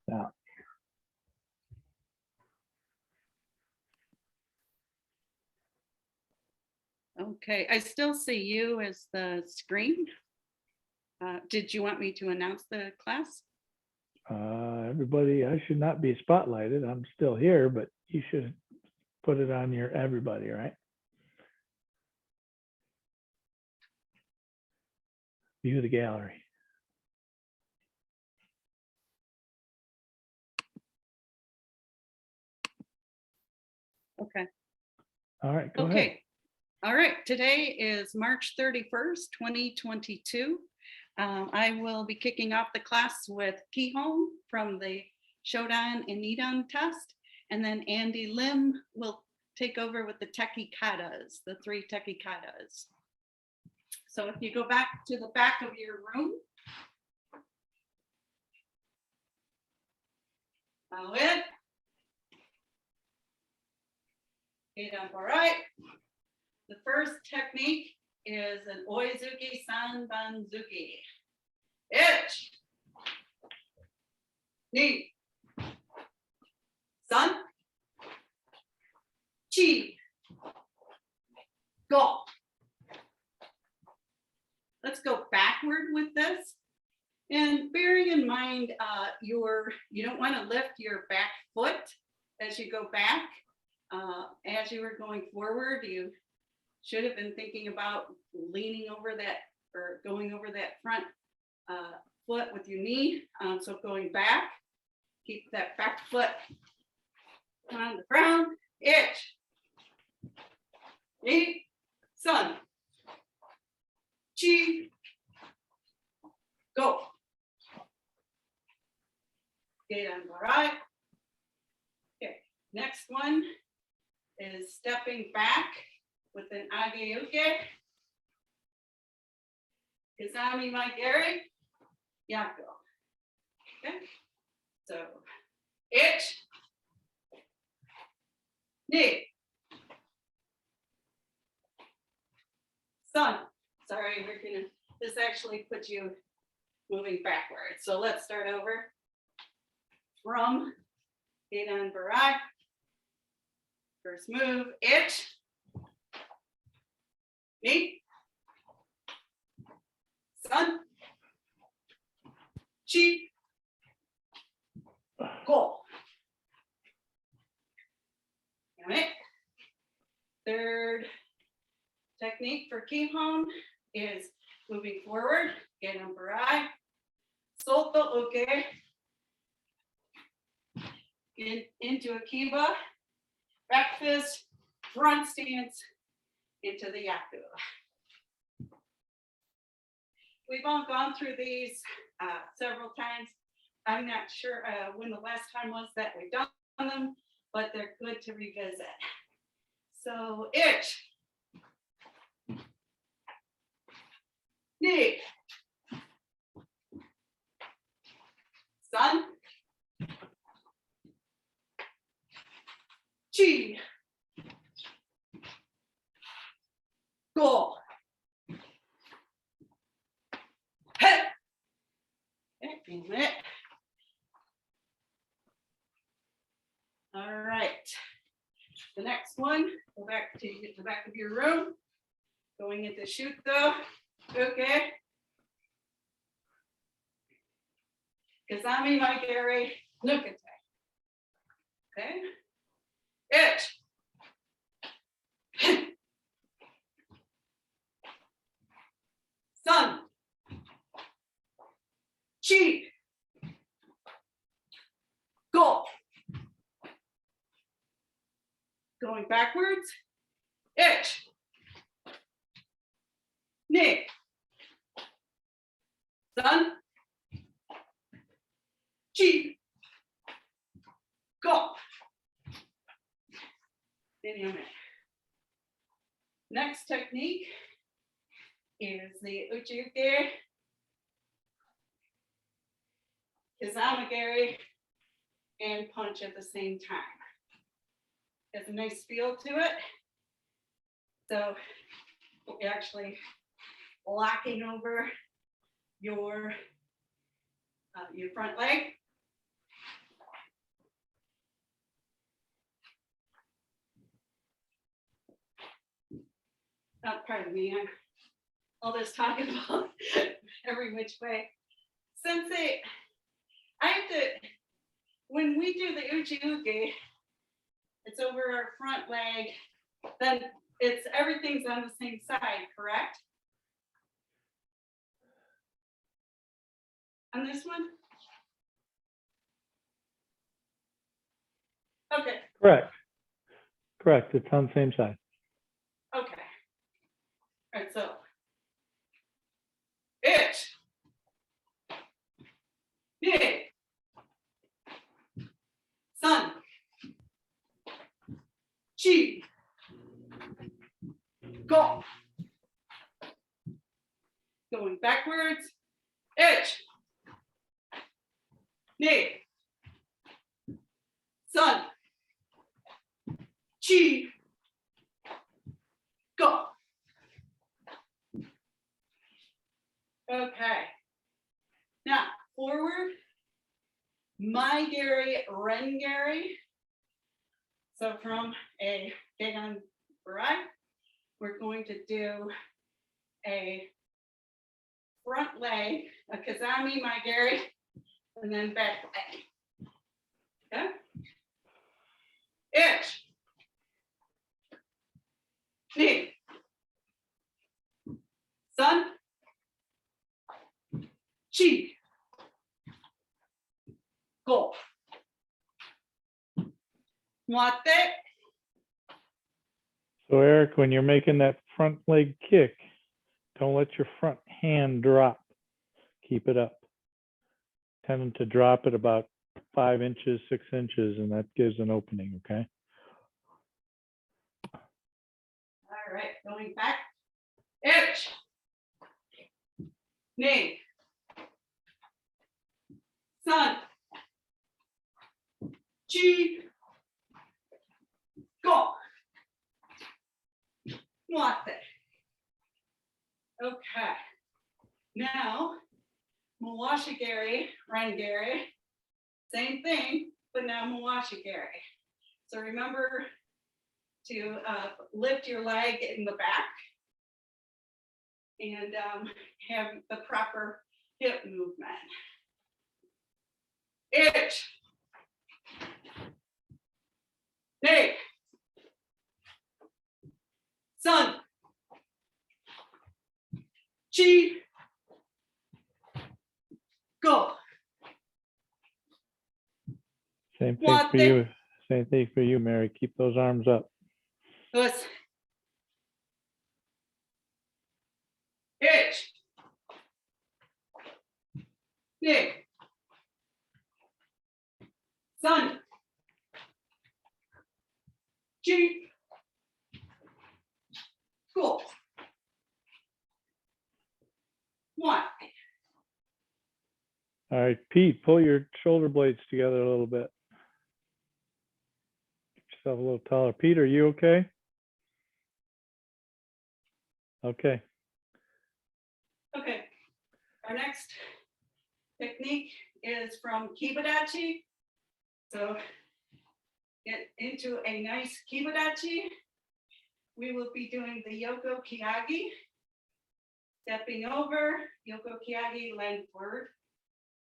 Yeah. Okay, I still see you as the screen. Did you want me to announce the class? Everybody, I should not be spotlighted. I'm still here, but you should put it on your everybody, right? View the gallery. Okay. All right, go ahead. Okay. All right. Today is March 31st, 2022. I will be kicking off the class with Kihon from the Shodan and Nidan test. And then Andy Lim will take over with the Tekki katas, the 3 Tekki katas. So if you go back to the back of your room. It. All right. The first technique is an oizuki sanbanzuki. Ich. Ni. San. Chi. Go. Let's go backward with this. And bearing in mind, you don't want to lift your back foot as you go back. As you were going forward, you should have been thinking about leaning over that or going over that front foot with your knee. So going back, keep that back foot on the ground. Ich. Ni. San. Chi. Go. Get on the right. Okay, next one is stepping back with an ageuke. Kazami Maigari. Yako. Okay, so ich. Ni. Sun. Sorry, this actually puts you moving backwards. So let's start over from Gedan Barak. First move, ich. Ni. Sun. Chi. Go. Got it. Third technique for Kihon is moving forward, Gedan Barak. Solto uke. Into a kiba, back fist, front stance, into the yaku. We've all gone through these several times. I'm not sure when the last time was that we've done them, but they're good to revisit. So ich. Ni. Sun. Chi. Go. Hey. Okay, all right. The next one, go back to the back of your room. Going into shoot though. Okay. Kazami Maigari. Look at that. Okay. Ich. Sun. Chi. Go. Going backwards. Ich. Ni. Sun. Chi. Go. Next technique is the Uchiuke, Kizamagari, and punch at the same time. Has a nice feel to it. So you're actually locking over your front leg. pardon me, all this talking about every which way. Sensei, I have to, when we do the uchi uke, it's over our front leg, then it's everything's on the same side, correct? On this one? Okay, Correct. Correct. It's on the same side. okay. All right, so. Itch. Big. Sun. Chi. Go. Going backwards. Itch. Big. Sun. Chi. Go. Okay. Now, forward. My Gary, Ren Gary. So from a Kihon Barai, we're going to do a front leg, a Kazami, my Gary, and then back leg. Okay? Itch. Knee. Sun. Chi. Go. Want that? So Eric, when you're making that front leg kick, don't let your front hand drop. Keep it up. Tend to drop it about 5 inches, 6 inches, and that gives an opening, okay? All right, going back. Itch. Knee. Sun. Chi. Go. Want that? Okay. Now, Mawashi Gary, Ren Gary, same thing, but now Mawashi Gary. So remember to lift your leg in the back and have the proper hip movement. Itch. Big. Sun. Chi. Go. Same thing for you. Same thing for you, Mary. Keep those arms up. Let's. Itch. Big. Sun. Chi. Go. One. All right, Pete, pull your shoulder blades together a little bit. Get yourself a little taller. Pete, are you okay? Okay. Okay. Our next technique is from Kibadachi. So get into a nice Kibadachi. We will be doing the Yoko Kiagi. Stepping over, Yoko Kiagi, land forward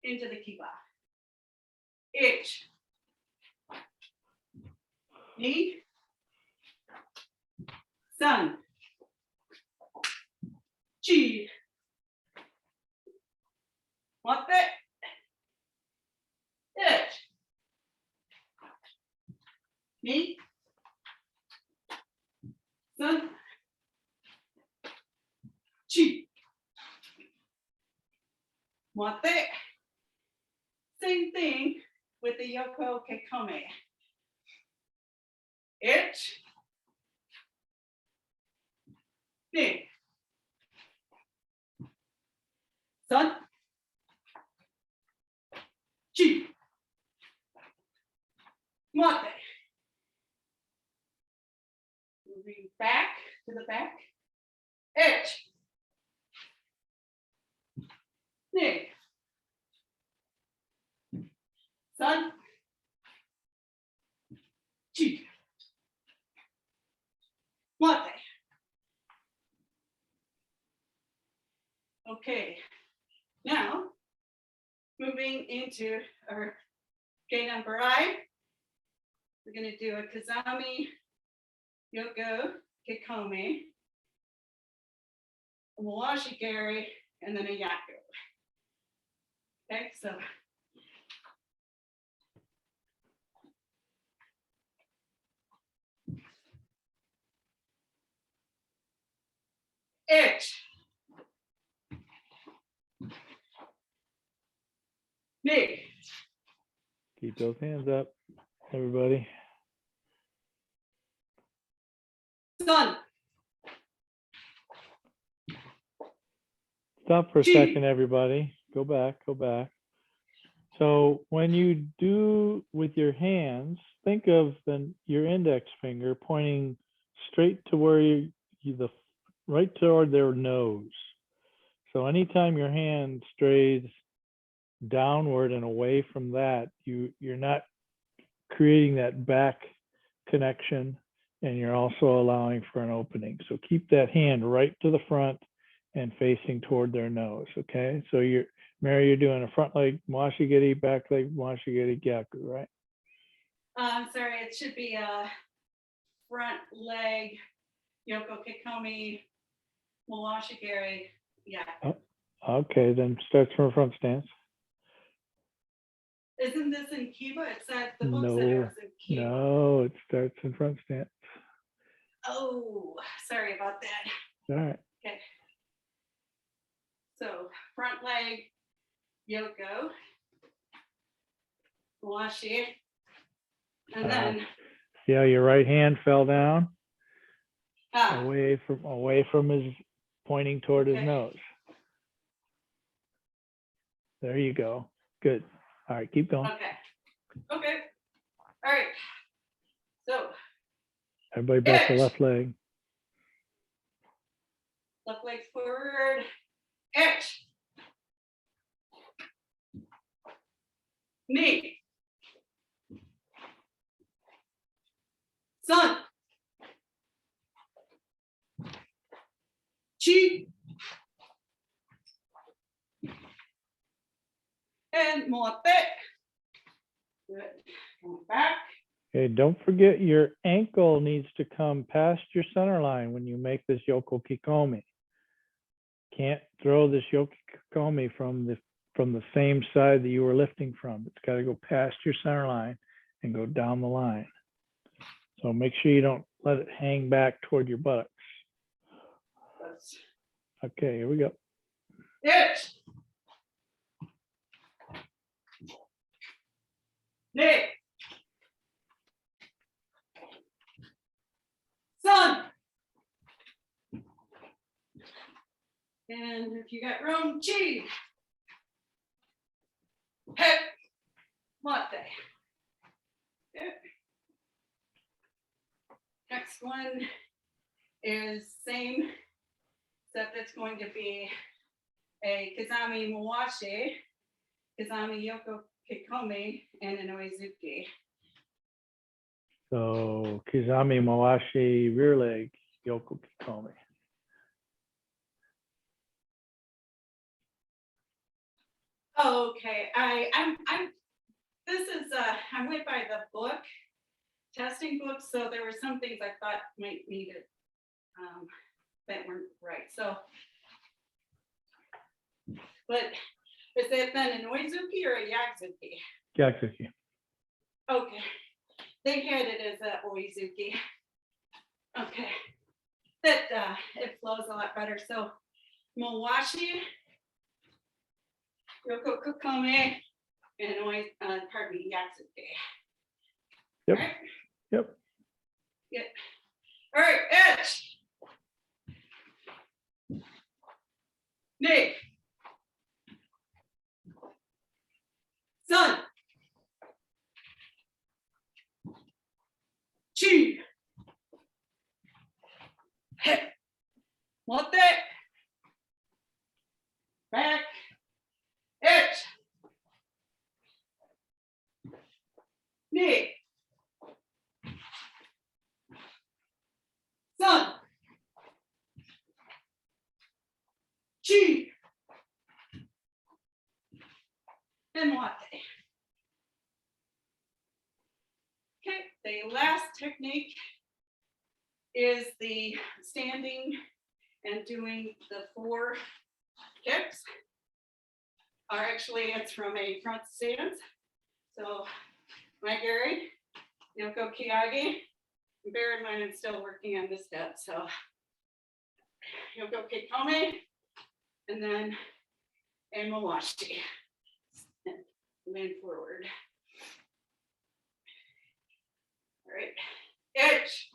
into the Kiba. Itch. Knee. Sun. Chi. Want that? Itch. Knee. Sun. Chi. Want that? Same thing with the Yoko Kekome. Itch. Knee. Sun. Chi. Want that? Moving back to the back. Itch. Knee. Sun. Chi. Want that? moving into our Gedan Barai. We're going to do a Kizami Yoko Kikome, a Mawashi Gari, and then a Yaku. Okay, so itch, knee, Keep those hands up, everybody. sun, Stop for a Gee. second, everybody. Go back, go back. So when you do with your hands, think of your index finger pointing straight to where right toward their nose. So anytime your hand strays downward and away from that, you're not creating that back connection, and you're also allowing for an opening. So keep that hand right to the front and facing toward their nose. Okay, so Mary, you're doing a front leg Mawashi-geri, back leg Mawashi-geri Gyaku, right? I'm sorry, it should be a front leg Yoko Kikomi Mawashi Gari. Yeah. Oh, okay, then start from a front stance. Isn't this in Kiba? It said the book said it was in Kiba. No, it starts in front stance. Oh, sorry about that. All right. Okay. So front leg Yoko Mawashi, and then See how your right hand fell down ah, away from his pointing toward his Okay. nose. There you go. Good. All right, keep going. okay. Okay. All right. So Everybody back to Itch. left leg. left leg forward. Itch. Knee. Sun. Chi. And mote. Good. Going back. Okay, don't forget your ankle needs to come past your center line when you make this Yoko Kikomi. Can't throw this Yoko Kikomi from the same side that you were lifting from. It's got to go past your center line and go down the line. So make sure you don't let it hang back toward your buttocks. That's Okay, here we go. Itch. Knee. Sun. And if you got room, chi. Hip. Mate. Okay. Next one is same, except it's going to be a Kizami Mawashi, Kizami Yoko Kikomi, and an Oizuki. So Kizami Mawashi, rear leg, Yoko Kikomi. Okay, I went by the book, testing book, so there were some things I thought might need it that weren't right. So, but is it then an Oizuki or a Yakuzuki? Yakuzuki. Okay, they had it as a Oizuki. Okay, that it flows a lot better. So, Mawashi, Yoko Kokome, and pardon me, Yakuzuki. Yep. All right. Yep. Yeah. All right, itch. Knee. Sun. Chi. Hip. Mote. Back. Itch. Knee. Sun. Chi. and latte. Okay, the last technique is the standing and doing the 4 kicks. Or actually, it's from a front stance. So, my Gary, Yoko Kiyagi. Bear in mind, I'm still working on this step. So, Yoko Kikome, and then a Mawashi. And lean forward. All right, itch.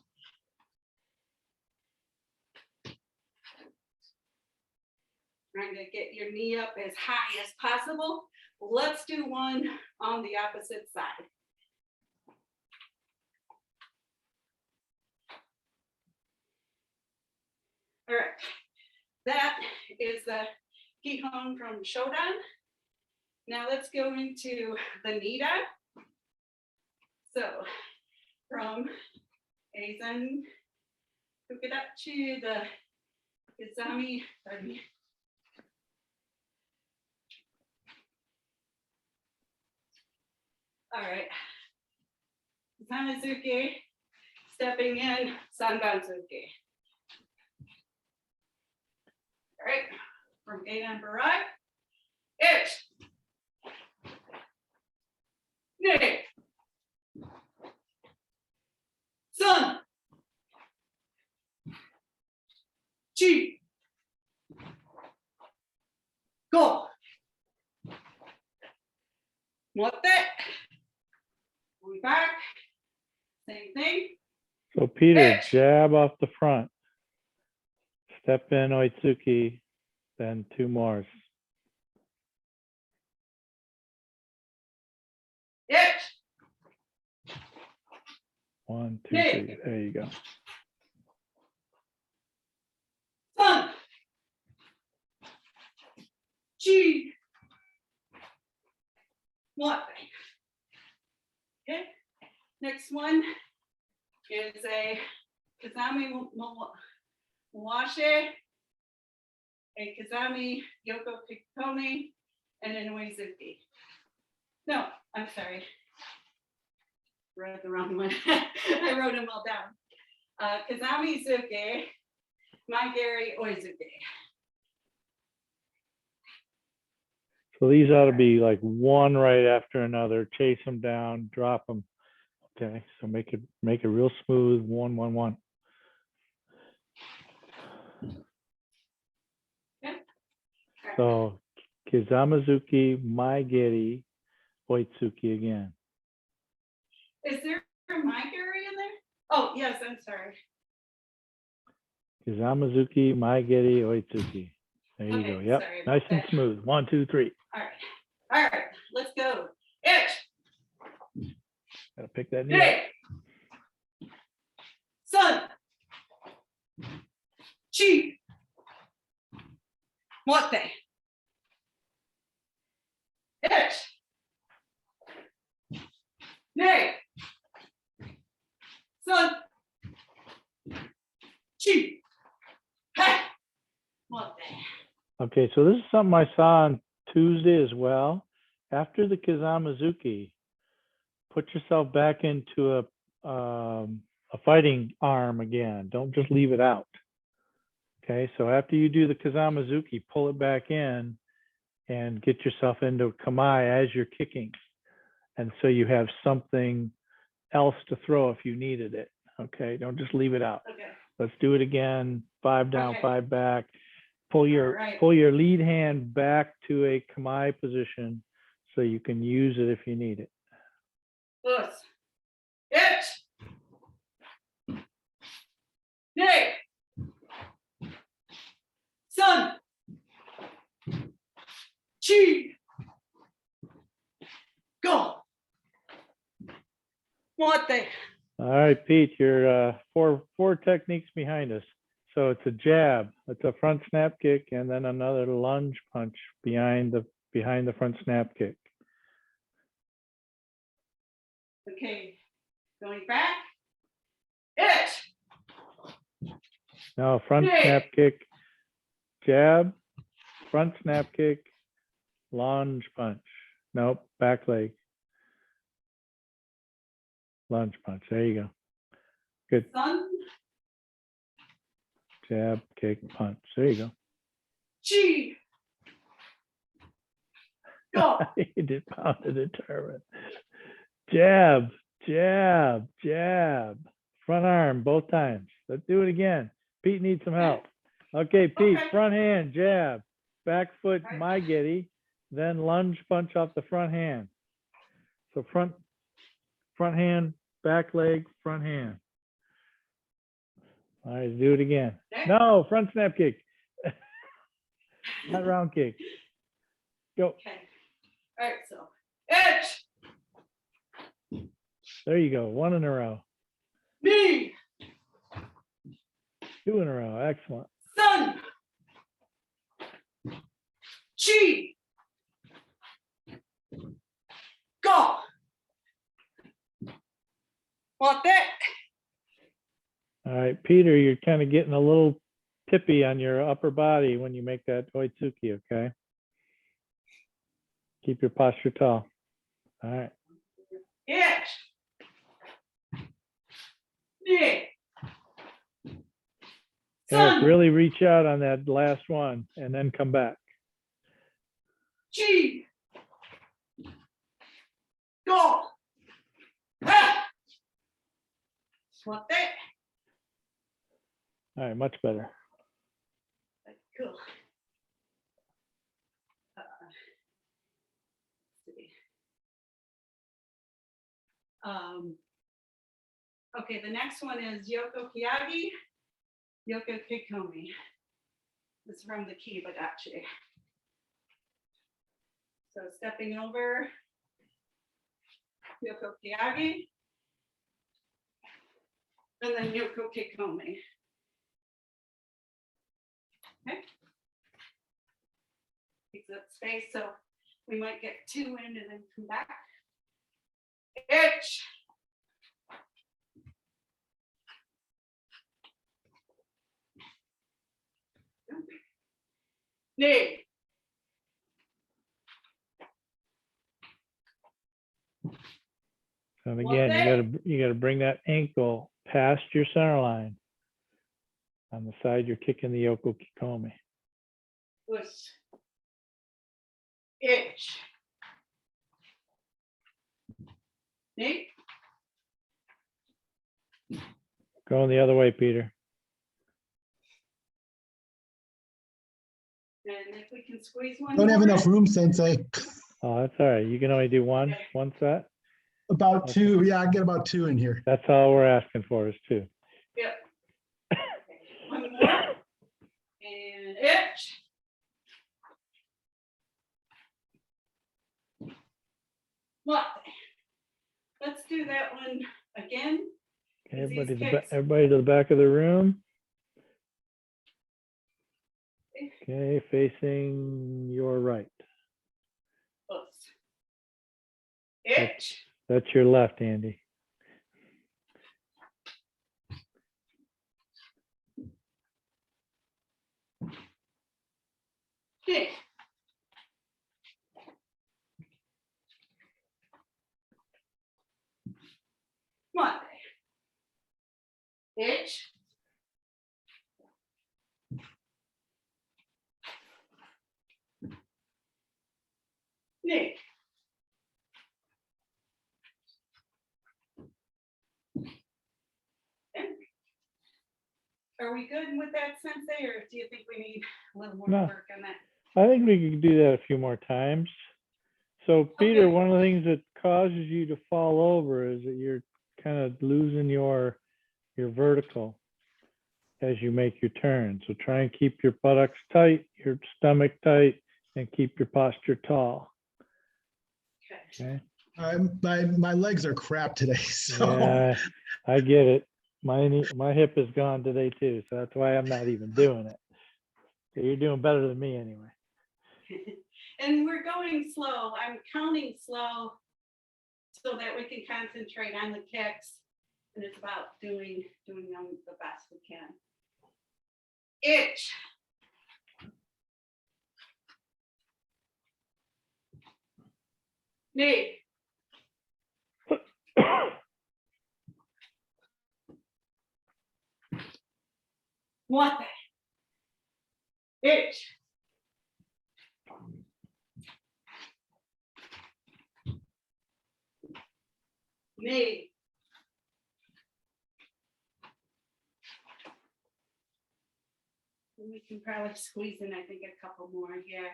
Trying to get your knee up as high as possible. Let's do one on the opposite side. All right, that is the Kihon from Shodan. Now let's go into the Nidan. So from Eizen Fukudachi, the Izami, pardon me. All right, Zamazuki, stepping in, Sanbanzuki. All right, from Eidan Barai, itch. Nay. Sun. Chi. Go. Motte. We back. Same thing. So Peter, Edge. jab off the front. Step in Oitsuki, then 2 more. Itch. 1, 2, Hey. 3. There you go. Sun. Chi. Motte. Okay. Next one is a Kazami Mwashe, a Kazami Yoko Kikomi, and an Uezuki. No, I'm sorry. Wrote the wrong one. I wrote them all down. Kazami Zuke, my Gary Uezuki. So these ought to be like one right after another. Chase them down, drop them. Okay, so make it real smooth. 1, 1, 1. Okay. So Kizamazuki, Maigeri, Oitsuki again. Is there a my Gary in there? Oh, yes, I'm sorry. Kizamazuki, Maigeri, Oitsuki. There you Okay, go. Yep, sorry about nice and that. smooth. 1, 2, 3. All right, let's go. Itch. Gotta pick that knee up. Hey. Sun. Chi. Motte. Itch. Nay. Sun. Chi. Hey. Motte. Okay, so this is something I saw on Tuesday as well. After the Kizamazuki, put yourself back into a fighting arm again. Don't just leave it out. Okay, so after you do the Kizamazuki, pull it back in and get yourself into Kamae as you're kicking. And so you have something else to throw if you needed it. Okay, don't just leave it out. Okay. Let's do it again. 5 down, Okay. 5 back. Pull your Alright. pull your lead hand back to a Kamae position so you can use it if you need it. Us. Itch. Nay. Sun. Chi. Go. Motte. All right, Pete, you're four techniques behind us. So it's a jab, it's a front snap kick, and then another lunge punch behind the front snap kick. Okay. Going back. Itch. Now front Hey. snap kick, jab, front snap kick, lunge punch. Nope, back leg. Lunge punch. There you go. Good. Sun, Jab, kick, punch. There you chi, go. go. You did pound to determine. Jab, jab, jab. Front arm both times. Let's do it again. Pete needs some help. Okay, Pete, Okay. front hand, jab. Back foot, Right. my giddy. Then lunge punch off the front hand. So front hand, back leg, front hand. All right, do it again. Okay. No, front snap kick. Not round kick. Go. Okay. All right, so edge, There you go. One in a row. knee, Two in a row. Excellent. sun, chi, go. Want that? All right, Peter, you're kind of getting a little tippy on your upper body when you make that oitsuki, okay? Keep your posture tall. All right. Edge, knee, Eric, sun, really reach out on that last one and then come back. chi, go. Ah. Want that? All right, much better. Cool. Let's see. Okay, the next one is Yoko Kiyagi, Yoko Kikomi. This is from the Kibadachi. So stepping over Yoko Kiyagi, and then Yoko Kikomi. Okay. Takes up space, so we might get two in and then come back. Itch. Knee. And again, you gotta bring that ankle past your center line. On the side, you're kicking the Yoko Kikomi. Push. Itch. Knee. Going the other way, Peter. And if we can squeeze one. Don't have more enough in. room, Sensei. Oh, that's all right. You can only do one set. About two. Yeah, I get about two in here. That's all we're asking for is two. Yep. Okay, one more. And itch. What? Let's do that one again. Okay, These everybody, kicks. everybody to the back of the room. Okay, facing your right. Close. Itch. That's your left, Andy. Kick. One. Itch. Knee. Are we good with that, Sensei, or do you think we need a little more No. work on that? I think we could do that a few more times. So Peter, Okay. one of the things that causes you to fall over is that you're kind of losing your vertical as you make your turn. So try and keep your buttocks tight, your stomach tight, and keep your posture tall. Okay. Okay. My legs are crap today. So Yeah, I get it. My hip is gone today too, so that's why I'm not even doing it. So you're doing better than me anyway. And we're going slow. I'm counting slow so that we can concentrate on the kicks. And it's about doing them the best we can. Itch. Knee. Wate. Ich. Knee. We can probably squeeze in, I think, a couple more here.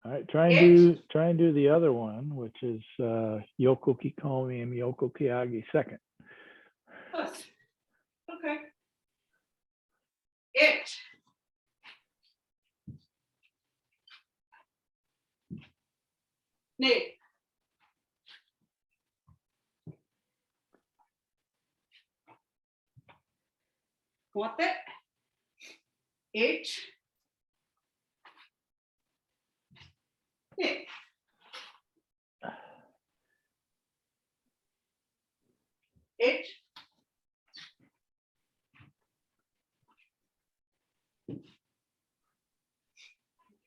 All right, try and do the other one, which is Yoko Kikomi and Yoko Kiagi second. Plus. Okay. Ich. Knee. Wate. Ich. Knee. Ich.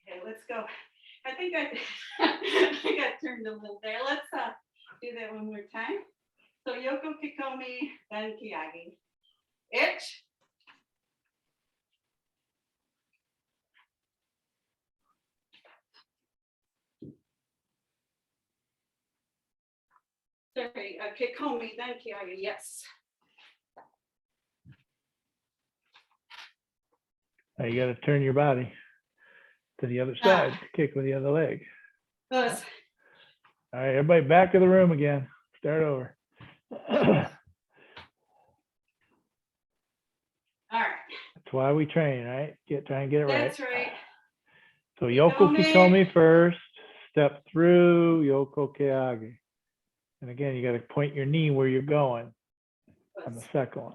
Okay, let's go. I think I got turned a little there. Let's do that one more time. So Yoko Kikomi, then Kiagi. Ich. Sorry, Kikomi, then Kiagi, yes. Now you got to turn your body to the other side, kick with the other leg. Plus. All right, everybody back of the room again. Start over. All right. That's why we train, right? Try and get it right. That's right. So Yoko Kikomi first, step through Yoko Kiagi. And again, you got to point your knee where you're going on the second one.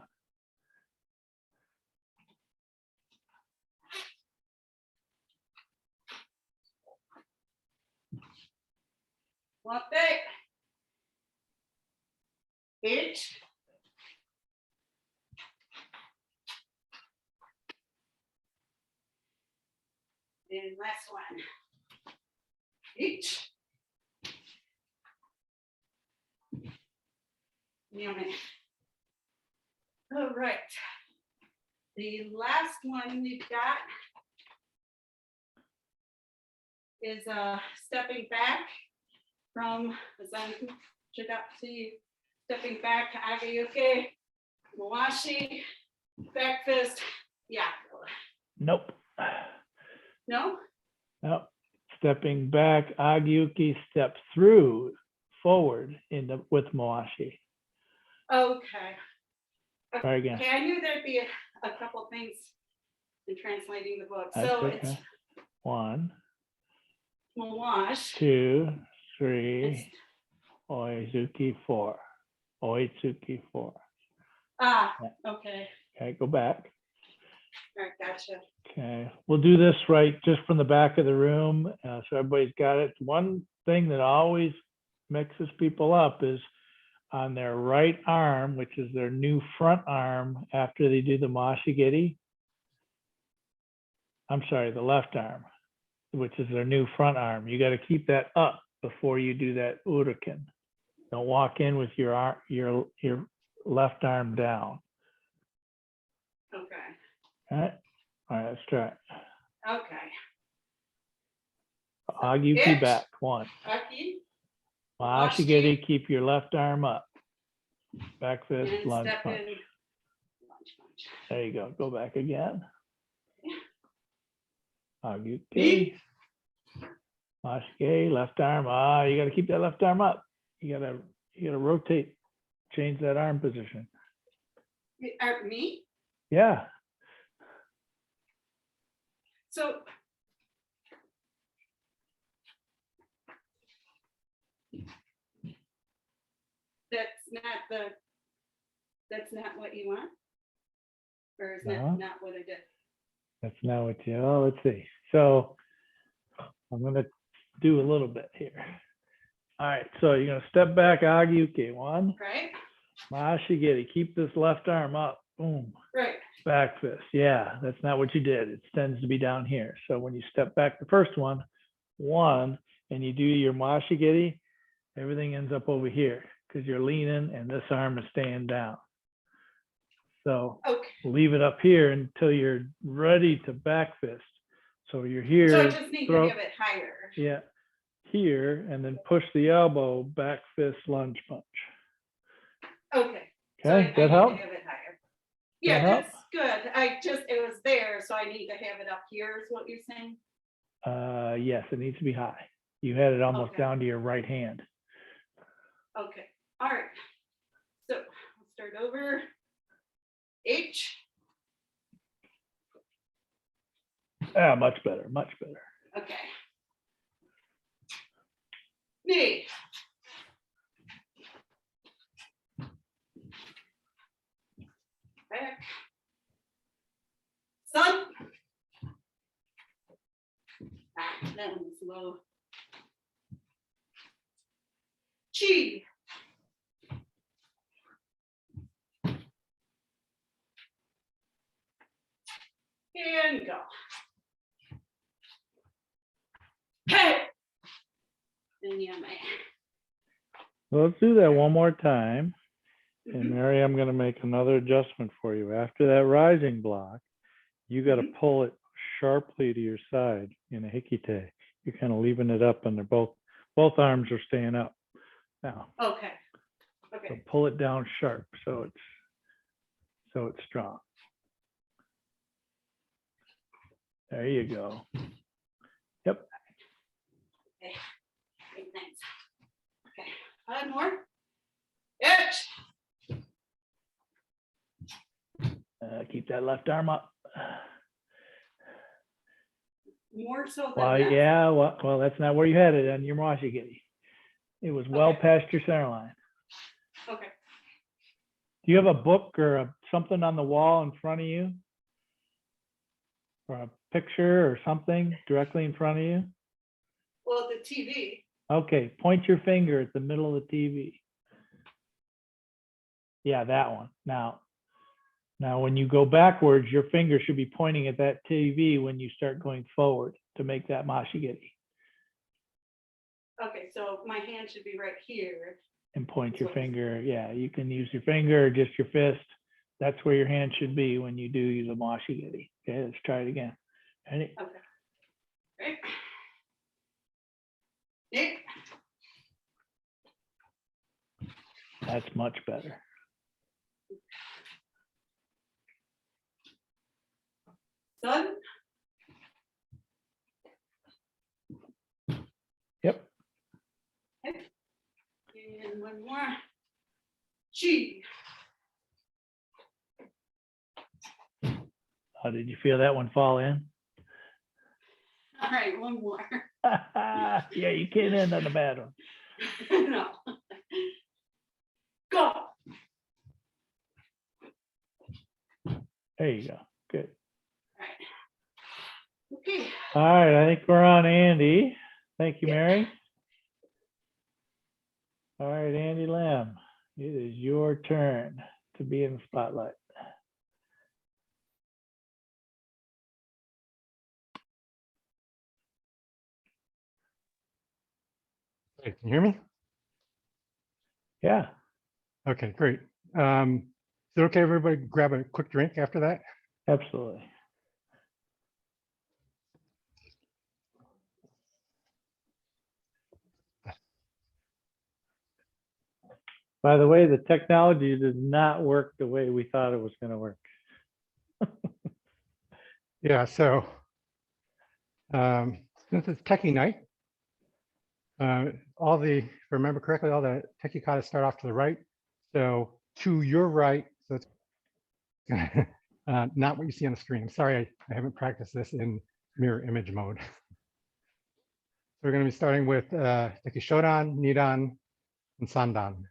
Wate. Ich. And last one. Ich. Yummy. All right. The last one we've got is stepping back from Zen Shigatsu, stepping back, Agayuke, Mawashi, back fist, yeah. Nope. No? Nope. Stepping back, Agyuki, step through, forward with Mawashi. Okay. Try again. Okay, I knew there'd be a couple things in translating the book. That's So okay. it's 1, Mawashi. 2, 3, Oizuki 4. Oitsuki 4. Ah, Yeah. okay. Okay, go back. All right, gotcha. Okay, we'll do this right just from the back of the room, so everybody's got it. One thing that always mixes people up is on their right arm, which is their new front arm after they do the Mashigiri. I'm sorry, the left arm, which is their new front arm. You got to keep that up before you do that Uraken. Don't walk in with your left arm down. Okay. All right, let's try it. Okay. Agyuki back, 1. Aki. Mashigiri, keep your left arm up. Back fist, And lunge step punch. in. Lunge punch. There you go. Go back again. Agyuki. Knee. Mashigiri, left arm. You got to keep that left arm up. You gotta rotate, change that arm position. Me? Yeah. So that's not what you want? Or is that No. not what I did? That's not what you, oh, let's see. So I'm gonna do a little bit here. All right, so you're gonna step back, Agyuki, 1. Right? Mashigiri, keep this left arm up, boom. Right. Back fist, yeah, that's not what you did. It tends to be down here. So when you step back the first one, and you do your Mashigiri, everything ends up over here because you're leaning and this arm is staying down. So Okay, leave it up here until you're ready to back fist. So you're so here, I just need to throw, have it higher. yeah, here, and then push the elbow, back fist, lunge punch. Okay. So I Okay, need that to help? have it higher. Yeah, help? that's good. It was there, so I need to have it up here is what you're saying? Yes, it needs to be high. You had it almost Okay. down to your right hand. Okay, all right. So I'll start over. H, Ah, much better, much better. okay. Knee. Back. Sun. Ah, that was low. Chi. And go. Hey. And yeah, man. Well, let's do that one more time. And Mhm. Mary, I'm going to make another adjustment for you. After that rising block, you got to pull it sharply to your side in a hikite. You're kind of leaving it up, and they're both arms are staying up. Now, Okay. so Okay. pull it down sharp so it's strong. There you go. Yep. Okay. Okay, thanks. Okay. 5 more. H. Keep that left arm up. More so than Well, that. yeah. Well, that's not where you had it on your mashigiri. It was well Okay. past your center line. Okay. Do you have a book or something on the wall in front of you? Or a picture or something directly in front of you? Well, the TV. Okay, point your finger at the middle of the TV. Yeah, that one. Now when you go backwards, your finger should be pointing at that TV when you start going forward to make that mashigiri. Okay, so my hand should be right here. And point your finger. Yeah, you can use your finger or just your fist. That's where your hand should be when you do use a mashigiri. Okay, let's try it again. Ready? Okay. Right. Nick. That's much better. Sun. Yep. Okay. And one more. Chi. How did you feel that one fall in? All right, one more. Yeah, you can't end on a bad one. No. Go. There you go. Good. All right. Okay. All right, I think we're on Andy. Thank you, Yeah. Mary. All right, Andy Lamb, it is your turn to be in the spotlight. Hey, can you hear me? Yeah, Okay, great. Is it okay, everybody grab a quick drink after that? absolutely. By the way, the technology does not work the way we thought it was going to work. Yeah, so since it's Tekki night, if I remember correctly, all the Tekki katas start off to the right. So to your right, so it's not what you see on the screen. I'm sorry, I haven't practiced this in mirror image mode. So we're going to be starting with Tekki Shodan, Nidan, and Sandan.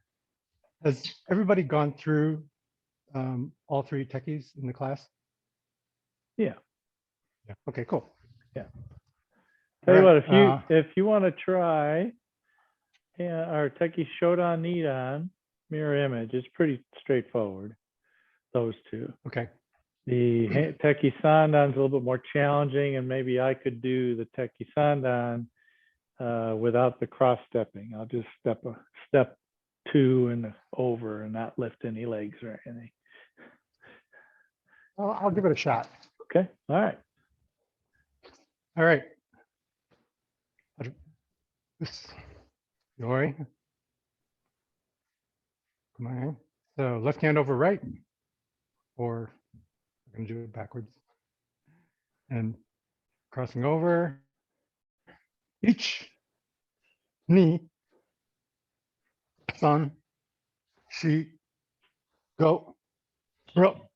Has everybody gone through all 3 Tekkis in the class? Yeah. Yeah. Okay, cool. Yeah. Tell you Right, what, if you want to try our Tekki Shodan Nidan mirror image, it's pretty straightforward. Those two. Okay. The Tekki Sandan's a little bit more challenging, and maybe I could do the Tekki Sandan without the cross stepping. I'll just step 2 and over and not lift any legs or anything. I'll give it a shot. Okay, all right. All right. Yori. Come on. So left hand over right, or I'm going to do it backwards. And crossing over each knee, sun, she, go, rope.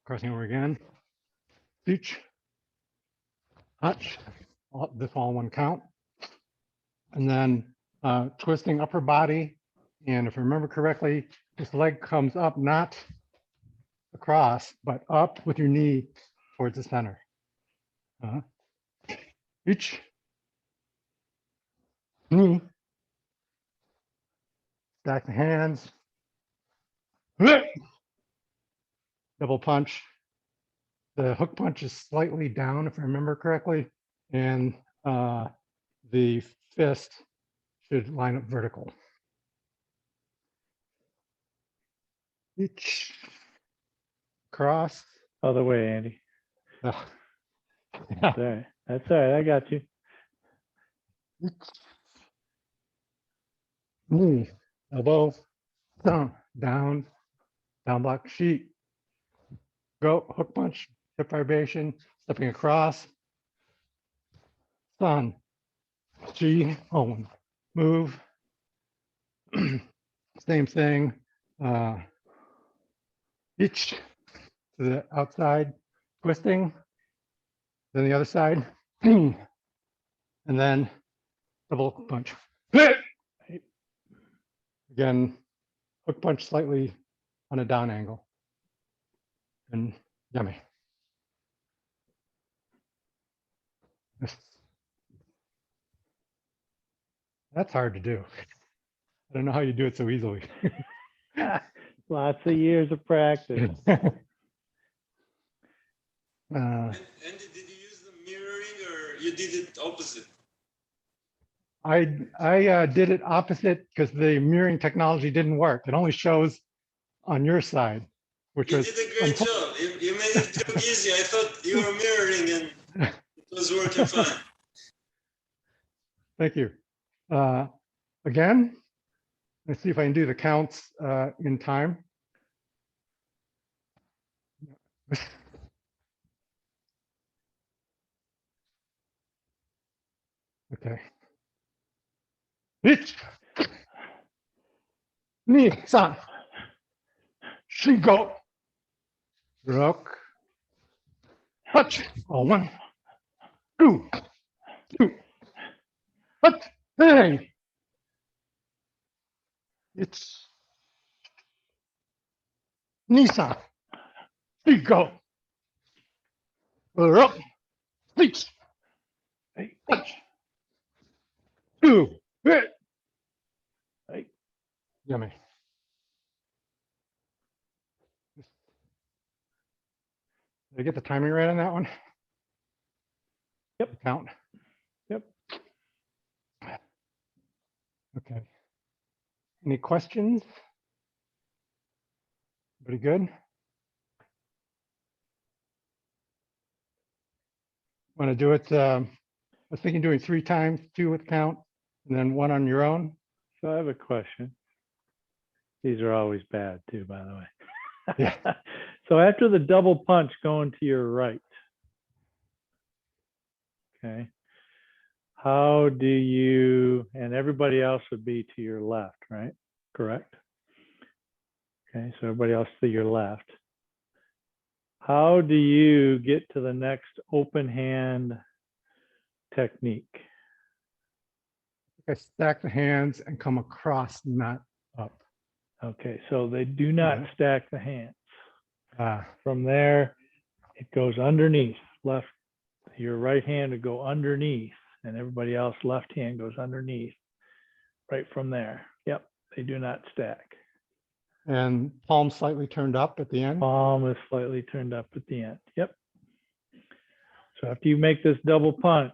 Crossing over again, each, touch, this all one count. And then twisting upper body. And if I remember correctly, this leg comes up, not across, but up with your knee towards the center. Each knee, stack the hands, double punch. The hook punch is slightly down, if I remember correctly, and the fist should line up vertical. Each cross. Other way, Andy. Yeah. That's all right. That's all right. I got you. Knee, elbow, down, down block, sheet, go, hook punch, hip vibration, stepping across, sun, G, home, move, same thing, each to the outside, twisting, then the other side, and then double punch. Again, hook punch slightly on a down angle. And yummy. That's hard to do. I don't know how you do it so easily. Lots of years of practice. And did you use the mirroring or you did it opposite? I did it opposite because the mirroring technology didn't work. It only shows on your side, which You was did a great job. You made it look easy. I thought you were mirroring and it was working fine. Thank you. Again, let's see if I can do the counts in time. Okay. Ich, ni, san, she go, rock, touch, oh, 1, 2, but hey, it's Nissan, she go, rock, please, hey, touch, 2, hey, yummy. Did I get the timing right on that one? Yep. Count. Yep. Okay. Any questions? Pretty good? Want to do it? I was thinking doing 3 times, 2 with count, and then 1 on your own. So I have a question. These are always bad too, by the way. Yeah. So after the double punch going to your right, okay, how do you, and everybody else would be to your left, right? Correct? Okay, so everybody else to your left. How do you get to the next open hand technique? I stack the hands and come across, not up. Okay, so they do not Yeah. stack the hands. Ah, From there, it goes underneath. Left, your right hand would go underneath, and everybody else left hand goes underneath. Right from there. Yep, they do not stack. and palm slightly turned up at the end. Palm is slightly turned up at the end. Yep. So after you make this double punch,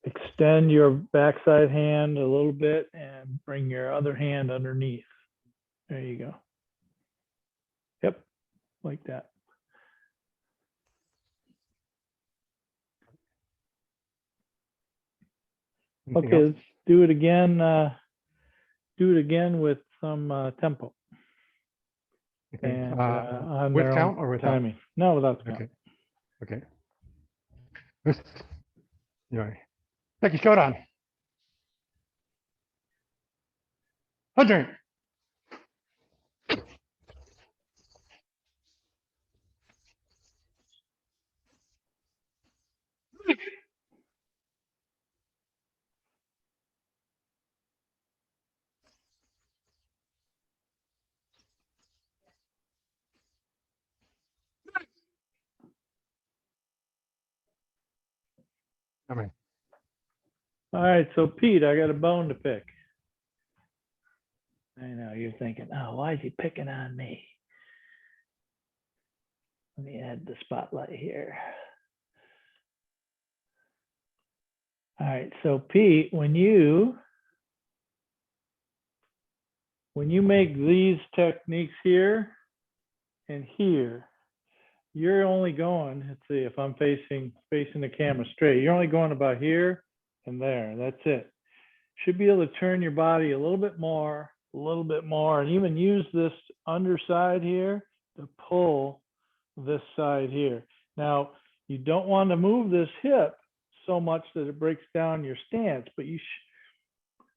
extend your backside hand a little bit and bring your other hand underneath. There you go. Yep, like that. Anything Okay, else? let's do it again. Do it again with some tempo. Okay. And on with their own count or without? timing. No, without count. Okay. Okay. Anyway, Tekki Shodan. Hundred. Come in. All right, so Pete, I got a bone to pick. I know you're thinking, oh, why is he picking on me? Let me add the spotlight here. All right, so Pete, when you make these techniques here and here, you're only going, let's see, if I'm facing the camera straight, you're only going about here and there. That's it. Should be able to turn your body a little bit more, and even use this underside here to pull this side here. Now, you don't want to move this hip so much that it breaks down your stance, but you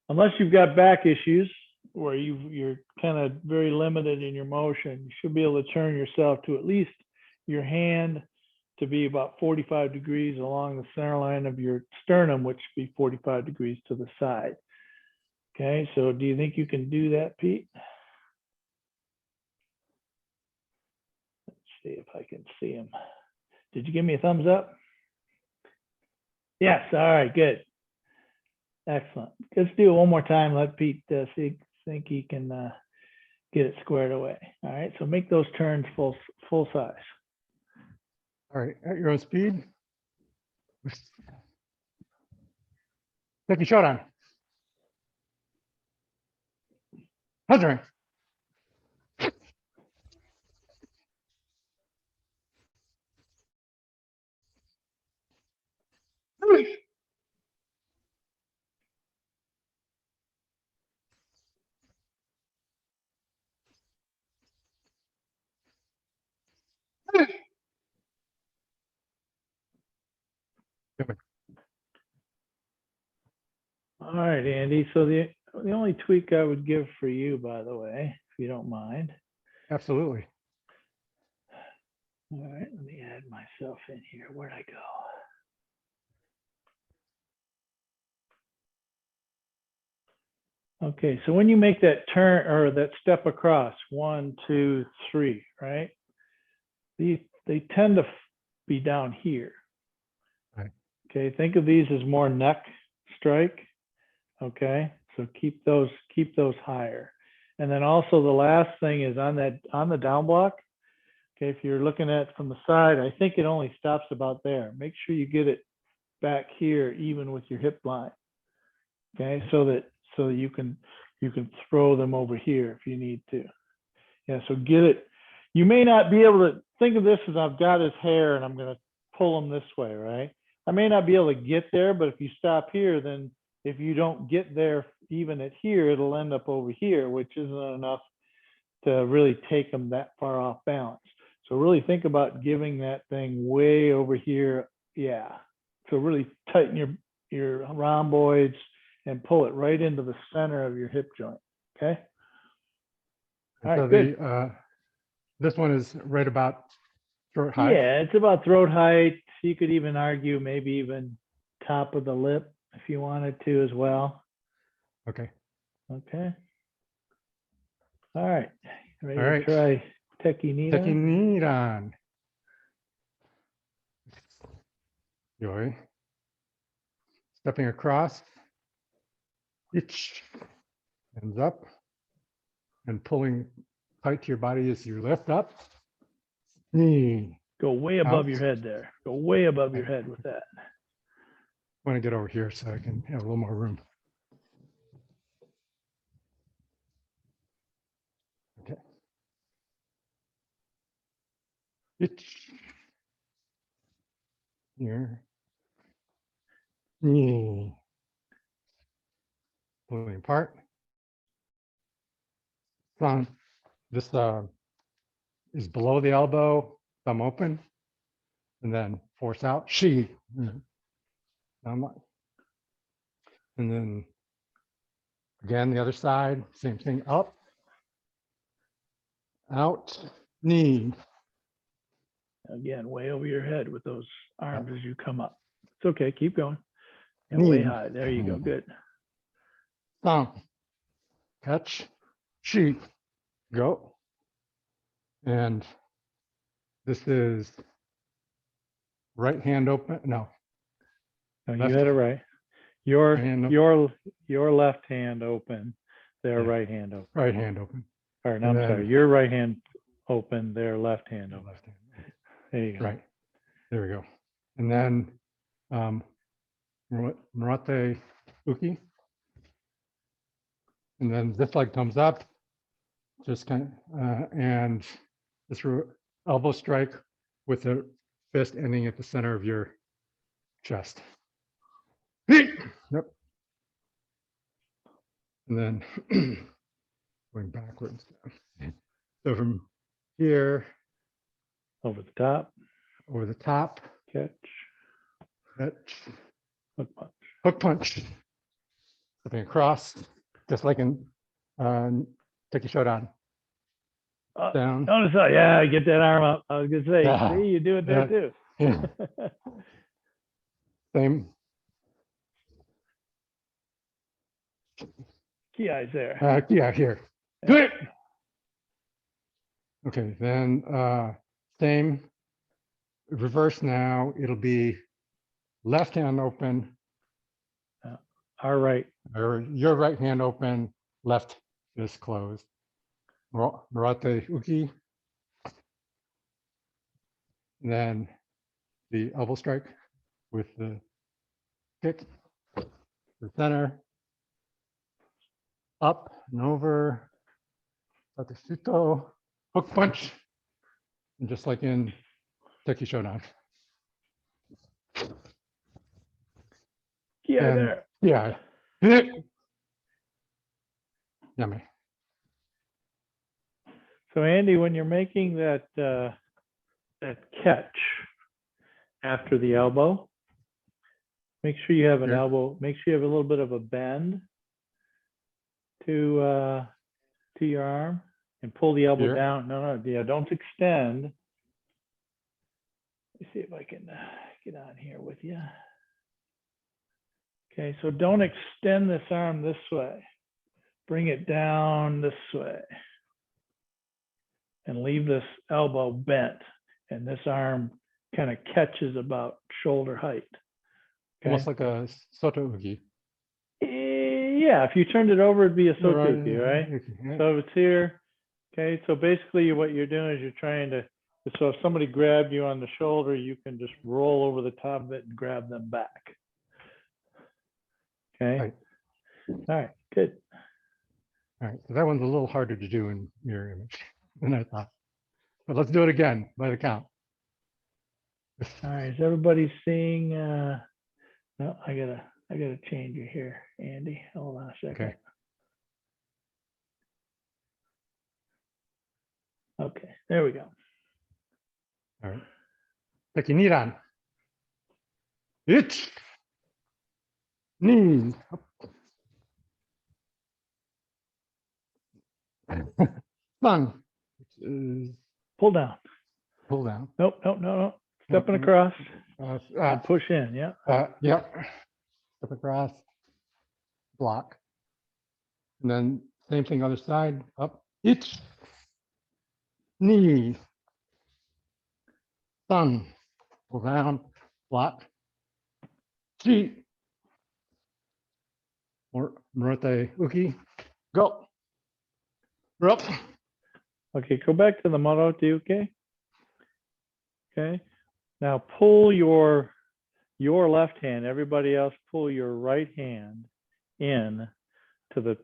unless you've got back issues where you're kind of very limited in your motion, you should be able to turn yourself to at least your hand to be about 45 degrees along the center line of your sternum, which would be 45 degrees to the side. Okay, so do you think you can do that, Pete? Let's see if I can see him. Did you give me a thumbs up? Yes, all right, good. Excellent. Let's do it one more time. Let Pete think he can get it squared away. All right, so make those turns full size. All right, at your own speed. Tekki Shodan. 100. All right, Andy. So the only tweak I would give for you, by the way, if you don't mind. Absolutely. All right, let me add myself in here. Where'd I go? Okay, so when you make that turn or that step across, 1, 2, 3, right? They tend to be down here. Right. Okay, think of these as more neck strike. Okay, so keep those higher. And then also the last thing is on the down block. Okay, if you're looking at from the side, I think it only stops about there. Make sure you get it back here even with your hip line. Okay, so you can throw them over here if you need to. Yeah, so get it. You may not be able to think of this as I've got his hair and I'm going to pull him this way, right? I may not be able to get there, but if you stop here, then if you don't get there even at here, it'll end up over here, which isn't enough to really take them that far off balance. So really think about giving that thing way over here. Yeah. So really tighten your rhomboids and pull it right into the center of your hip joint. Okay. All right, So good. This one is right about throat height. Yeah, it's about throat height. You could even argue maybe even top of the lip if you wanted to as well. Okay. Okay. All right. Ready All right. to try Tekki Tekki Nidan? Nidan. Yoi. Stepping across. Each hands up and pulling tight to your body as you lift up. Go way above Out. your head there. Go way above your head with that. want to get over here so I can have a little more room. Okay. Here. Knee. Pulling apart. Thumb. This is below the elbow, thumb open, and then force out. She. And then again, the other side, same thing, up, out, knee. Again, way over your head with those arms as you come up. It's okay, keep going. And way Knee. high, there you go, good. Thumb, catch, she, go. And this is right hand open, no. No, you Left had it right. Your hand up. your left hand open, their Yeah. right hand open. Right hand open. Or no, And I'm sorry, then- your right hand open, their left hand open. Left hand. There you go. Right. There we go. And then Murate Uki. And then this leg comes up, just kind of, and this elbow strike with the fist ending at the center of your chest. Yep. And then going backwards. So from here Over the top, over the top, catch, hook punch. hook punch, stepping across, just like in Tekki Shodan. Down. Notice that, yeah, get that arm up. I was gonna say, Yeah. see, you do it there Yeah. too. Yeah. Same. Key eyes there. Yeah, here. Do it. Okay, then same. Reverse now. It'll be left hand open, Our right, or your right hand open, left fist closed. Murate Uki. Then the elbow strike with the kick, the center, up and over, Tatsuto, hook punch, and just like in Tekki Shodan. key eye And- there. Yeah. Yummy. So Andy, when you're making that that catch after the elbow, make sure you have an Yeah. elbow, make sure you have a little bit of a bend to your arm and pull the elbow Here? down. No, yeah, don't extend. Let me see if I can get on here with you. Okay, so don't extend this arm this way. Bring it down this way. And leave this elbow bent. And this arm kind of catches about shoulder height. Okay? Almost like a Soto Uki. Yeah, if you turned it over, it'd be a sotuki, right? Yeah. So it's here. Okay, so basically what you're doing is you're trying to, so if somebody grabbed you on the shoulder, you can just roll over the top of it and grab them back. Okay. Right. All right, good. All right, so that one's a little harder to do in mirror image than I thought. But let's do it again by the count. All right, is everybody seeing, no, I gotta change it here, Andy. Hold on a second. Okay. Okay, there we go. All right. Tekki Nidan. It. Knee. Thumb. Which is Pull down. pull down. Nope, nope, no, no. Stepping Nope, across Uh, and push in, yeah. Yep. Step across. Block. And then same thing other side. Up. It. Knee. Thumb. Pull down. Block. Feet. Murate Uki. Go. We're up. Okay, go back to the Marote, okay? Okay, now pull your your left hand. Everybody else pull your right hand in to the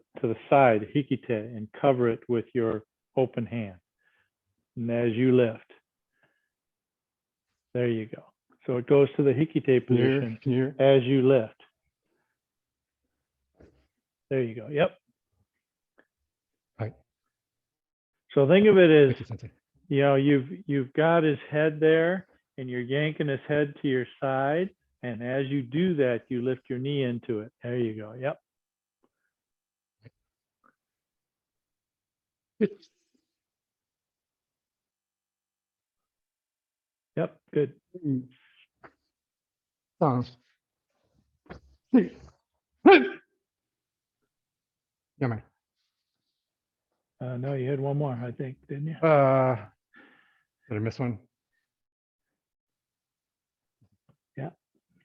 side, hikite, and cover it with your open hand. And as you lift, there you go. So it goes to the hikite position Here. as you lift. There you go. Yep. Right. So think of it as, Thank you, Sensei. you know, you've got his head there, and you're yanking his head to your side. And as you do that, you lift your knee into it. There you go. Yep. Yep. Good. Song. Yeah, man. No, you had one more, I think, didn't you? Did I miss one?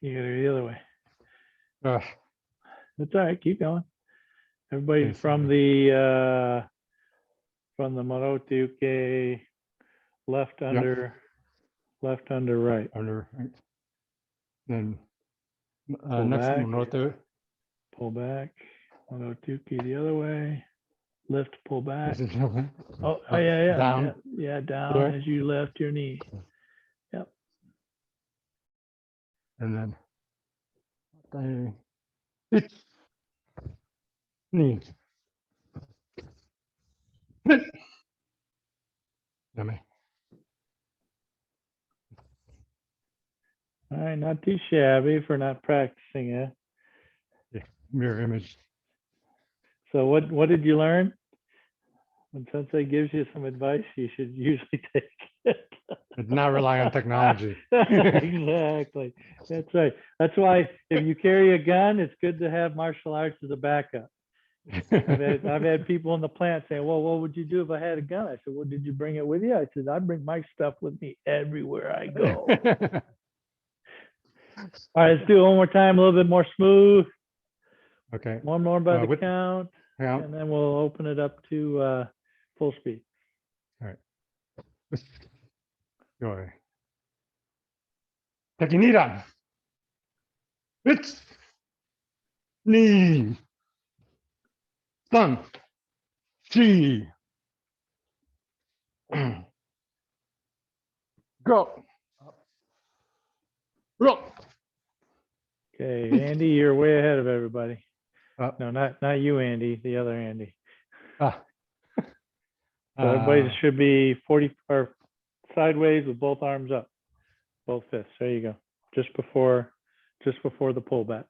You got to go the other way. Uh, That's all right. Keep going. Everybody Okay, from the Marotuke, left under right. under, right. Then Pull next back. Monoto. Pull back. Marotuke the other way. Lift, pull back. Oh, Up, yeah. down. Yeah, down There. as you lift your knee. And then it's knee. Yummy. All right, not too shabby for not practicing it. Yeah, mirror image. So what did you learn? When Sensei gives you some advice, you should usually take it. But not rely on technology. Exactly. That's right. That's why if you carry a gun, it's good to have martial arts as a backup. I've had people in the plant say, well, what would you do if I had a gun? I said, well, did you bring it with you? I said, I bring my stuff with me everywhere I go. All right, let's do it one more time, a little bit more smooth. Okay. One more by the with- count, Yeah. and then we'll open it up to full speed. Go. Tekki Nidan. It's knee. Sun. Chi. Go. Roll. Okay, Andy, you're way ahead of everybody. Uh, No, not you, Andy, the other Andy. ah. So everybody should be 40 or sideways with both arms up, both fists. There you go. Just before the pullback.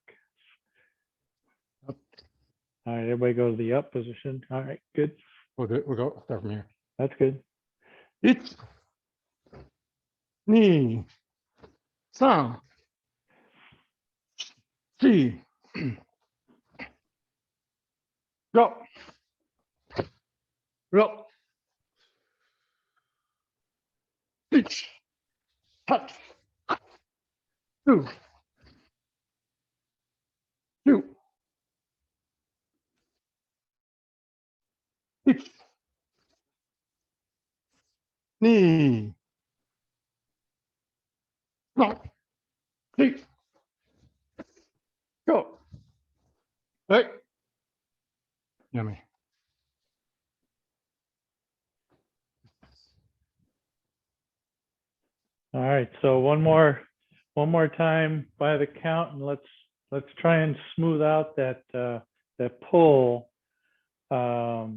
Up. All right, everybody go to the up position. All right, good. We'll go start from here. That's good. It's knee. Sun. Chi. Go. Roll. Pitch. Touch. Two. Two. Pitch. Knee. Rock. Six. Go. Hey. Yummy. All right, so one more time by the count, and let's try and smooth out that pull after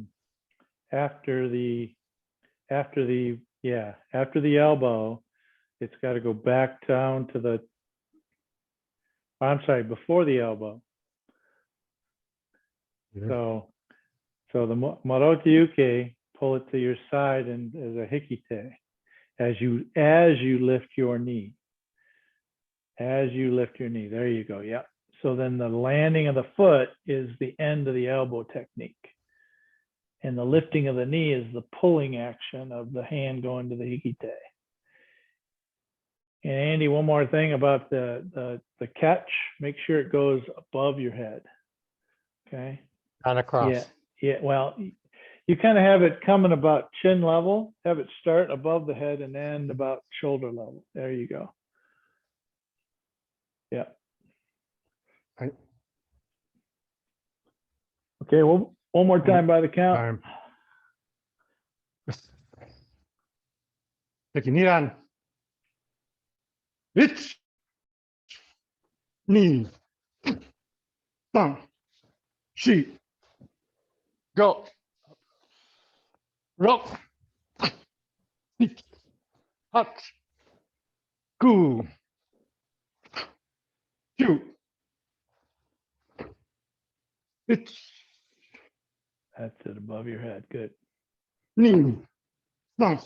the elbow. It's got to go back down to the, I'm sorry, before the elbow. Yeah. So the Marotiuke, pull it to your side and as a hikite as you lift your knee. As you lift your knee, there you go. Yep. So then the landing of the foot is the end of the elbow technique. And the lifting of the knee is the pulling action of the hand going to the hikite. And Andy, one more thing about the catch, make sure it goes above your head. Okay. Not across. Yeah. Well, you kind of have it coming about chin level, have it start above the head and end about shoulder level. There you go. Yeah. Right. Okay, well, one more time by the count. Time. Tekki Nidan. Ich. Ni. San. Shi. Go. Rock. Six. Hot. Ku. Two. Ich. That's it above your head. Good. Ni. San.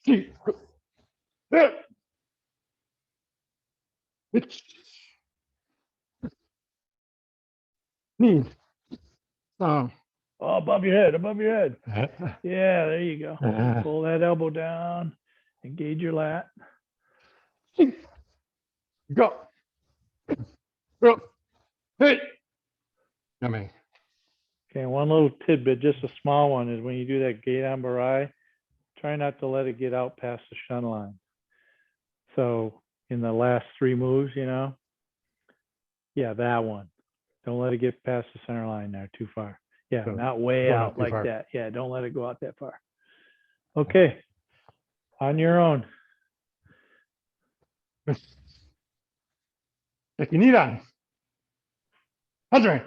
Shi. Ich. Ni. San. Oh, above your head, above your head. Yeah, there you go. Pull that elbow down, engage your lat. Go. Go. Hey. Yummy. Okay, one little tidbit, just a small one, is when you do that gate on barai, try not to let it get out past the shun line. So in the last three moves, you know, yeah, that one. Don't let it get past the center line there too far. Yeah, So, not way going out too like far. that. Yeah, don't let it go out that far. Okay, on your own. Tekki Nidan. Hajime.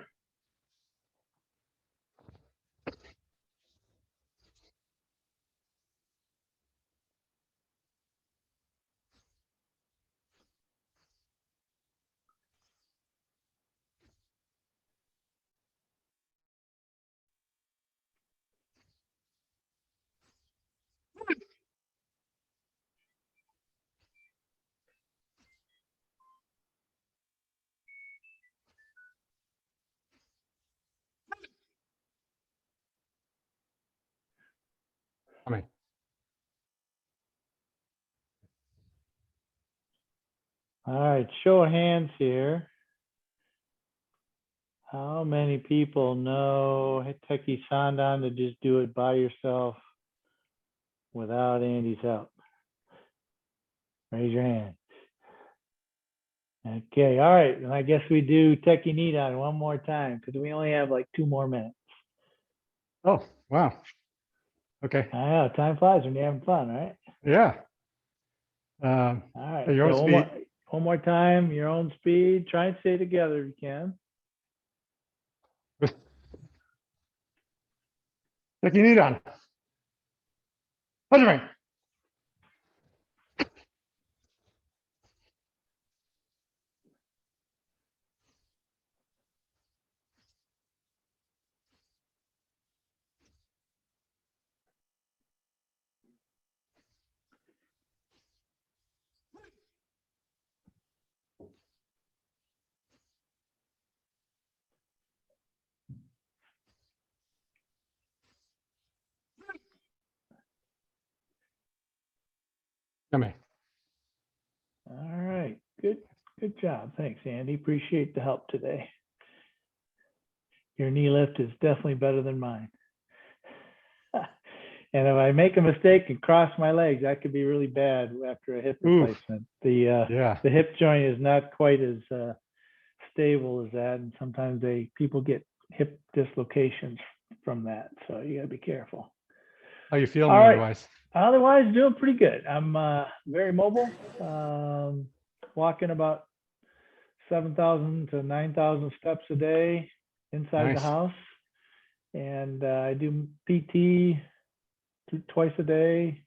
Yummy. All right, show of hands here. How many people know Tekki Shodan to just do it by yourself without Andy's help? Raise your hand. Okay, all right, and I guess we do Tekki Nidan one more time because we only have like 2 more minutes. Oh, wow. Okay. I know, time flies when you're having fun, right? Yeah. All right, At your so own one more time, your own speed. Try and stay together if you can. Tekki Nidan. Hajime. Yummy. All right, good job. Thanks, Andy. Appreciate the help today. Your knee lift is definitely better than mine. And if I make a mistake and cross my legs, that could be really bad after a hip Oof. replacement. Yeah. The hip joint is not quite as stable as that, and sometimes people get hip dislocations from that. So you got to be careful. How you feeling All right. otherwise? Otherwise, doing pretty good. I'm very mobile, walking about 7,000 to 9,000 steps a day inside the Nice. house. And I do PT twice a day.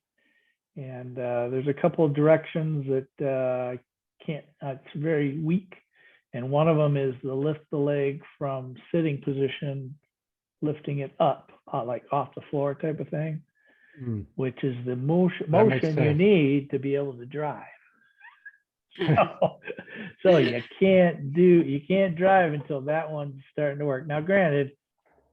And there's a couple of directions that it's very weak. And one of them is the lift the leg from sitting position, lifting it up, like off the floor type of thing. Which is the motion you sense. need to be able to drive. So you can't drive until that one's starting to work. Now, granted,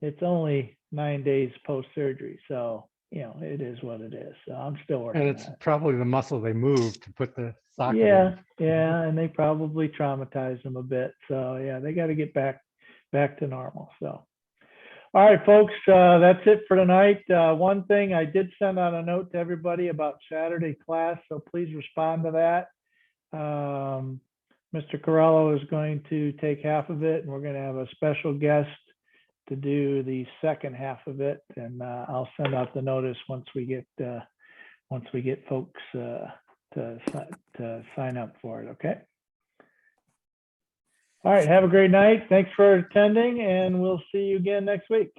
it's only 9 days post-surgery, so you know it is what it is. So I'm still working And on it's it. probably the muscle they move to put the socket Yeah, in. yeah, and they probably traumatized them a bit. So yeah, they got to get back to normal. So. All right, folks, that's it for tonight. One thing, I did send out a note to everybody about Saturday class, so please respond to that. Mr. Corallo is going to take half of it, and we're going to have a special guest to do the second half of it. And I'll send out the notice once we get folks to sign up for it. Okay. All right. Have a great night. Thanks for attending, and we'll see you again next week.